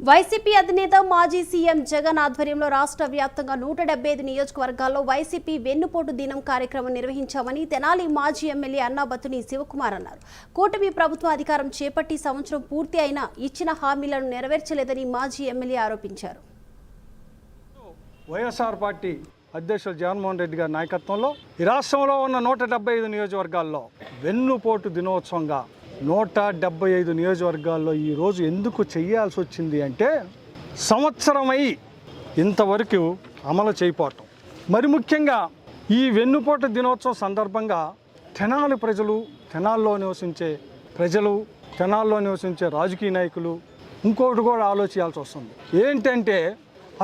YCP అధినేత మాజీ CM Jagan ఆధ్వర్యంలో రాష్ట్ర వ్యాప్తంగా 175 నియోజకవర్గాల్లో వైసీపీ వెన్నుపోటు దినం కార్యక్రమం నిర్వహించామని తెనాలి మాజీ ఎమ్మెల్యే అన్నాబత్తుని శివకుమార్ అన్నారు. కూటమి ప్రభుత్వం అధికారం చేపట్టి సంవత్సరం పూర్తి అయినా ఇచ్చిన హామీలను నెరవేర్చలేదని మాజీ ఎమ్మెల్యే ఆరోపించారు. వైఎస్ఆర్ పార్టీ అధ్యక్షులు జగన్మోహన్ రెడ్డి గారి నాయకత్వంలో ఈ రాష్ట్రంలో ఉన్న 175 నియోజకవర్గాల్లో వెన్నుపోటు దినోత్సవంగా 175 నియోజకవర్గాల్లో ఈరోజు ఎందుకు చేయాల్సి వచ్చింది అంటే సంవత్సరమై ఇంతవరకు అమలు చేయకపోవటం. మరి ముఖ్యంగా ఈ వెన్నుపోటు దినోత్సవం సందర్భంగా తెనాలి ప్రజలు, తెనాల్లో నివసించే ప్రజలు, తెనాల్లో నివసించే రాజకీయ నాయకులు ఇంకోటి కూడా ఆలోచించాల్సి వస్తుంది. ఏంటంటే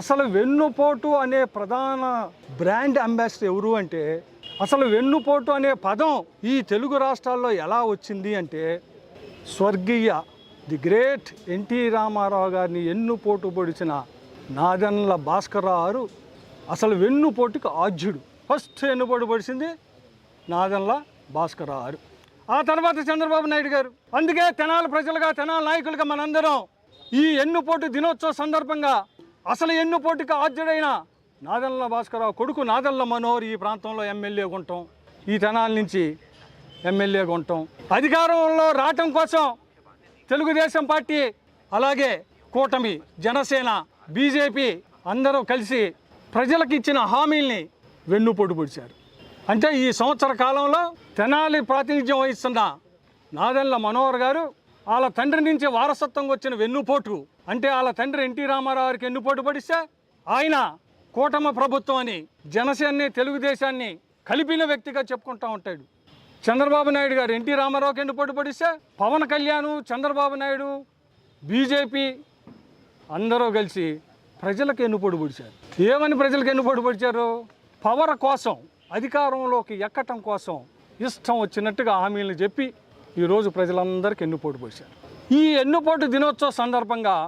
అసలు వెన్నుపోటు అనే ప్రధాన బ్రాండ్ అంబాసిడర్ ఎవరు అంటే, అసలు వెన్నుపోటు అనే పదం ఈ తెలుగు రాష్ట్రాల్లో ఎలా వచ్చింది అంటే స్వర్గీయ ది గ్రేట్ ఎన్టీ రామారావు గారిని వెన్నుపోటు పొడిచిన నాదెండ్ల భాస్కర్రావు అసలు వెన్నుపోటుకు ఆద్యుడు. ఫస్ట్ వెన్నుపోటు పొడిచింది నాదెండ్ల భాస్కర్రావు. ఆ తర్వాత చంద్రబాబు నాయుడు గారు. అందుకే తెనాలి ప్రజలుగా, తెనాలి నాయకులుగా మనందరం ఈ వెన్నుపోటు దినోత్సవ సందర్భంగా అసలు ఎన్నుపోటుకి ఆద్యుడైన నాదెండ్ల భాస్కర్రావు కొడుకు నాదెండ్ల మనోహర్ ఈ ప్రాంతంలో ఎమ్మెల్యేగా ఉంటాం, ఈ తెనాలి నుంచి ఎమ్మెల్యేగా ఉంటాం. అధికారంలో రావటం కోసం తెలుగుదేశం పార్టీ, అలాగే కూటమి, జనసేన, బీజేపీ అందరూ కలిసి ప్రజలకు ఇచ్చిన హామీల్ని వెన్నుపోటు పొడిచారు. అంటే ఈ సంవత్సర కాలంలో తెనాలి ప్రాతినిధ్యం వహిస్తున్న నాదెండ్ల మనోహర్ గారు వాళ్ళ తండ్రి నుంచి వారసత్వంగా వచ్చిన వెన్నుపోటు అంటే వాళ్ళ తండ్రి ఎన్టీ రామారావు గారికి వెన్నుపోటు పడిస్తే ఆయన కూటమి ప్రభుత్వం అని జనసేనని, తెలుగుదేశాన్ని కలిపిన వ్యక్తిగా చెప్పుకుంటూ ఉంటాడు. చంద్రబాబు నాయుడు గారు ఎన్టీ రామారావుకి వెన్నుపోటు పడిస్తే పవన్ కళ్యాణ్, చంద్రబాబు నాయుడు, బీజేపీ అందరూ కలిసి ప్రజలకు వెన్నుపోటు పొడిచారు. ఏమని ప్రజలకు వెన్నుపోటు పొడిచారు? పవర్ కోసం, అధికారంలోకి ఎక్కటం కోసం ఇష్టం వచ్చినట్టుగా హామీలను చెప్పి ఈరోజు ప్రజలందరికీ వెన్నుపోటు పొడిచారు. ఈ వెన్నుపోటు దినోత్సవ సందర్భంగా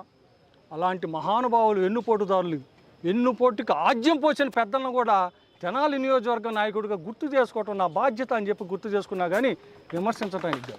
అలాంటి మహానుభావులు, వెన్నుపోటుదారులు, వెన్నుపోటుకి ఆజ్యం పోసిన పెద్దలను కూడా తెనాలి నియోజకవర్గ నాయకుడిగా గుర్తు చేసుకోవటం నా బాధ్యత అని చెప్పి గుర్తు చేసుకున్నా కానీ విమర్శించటం ఇద్దాం.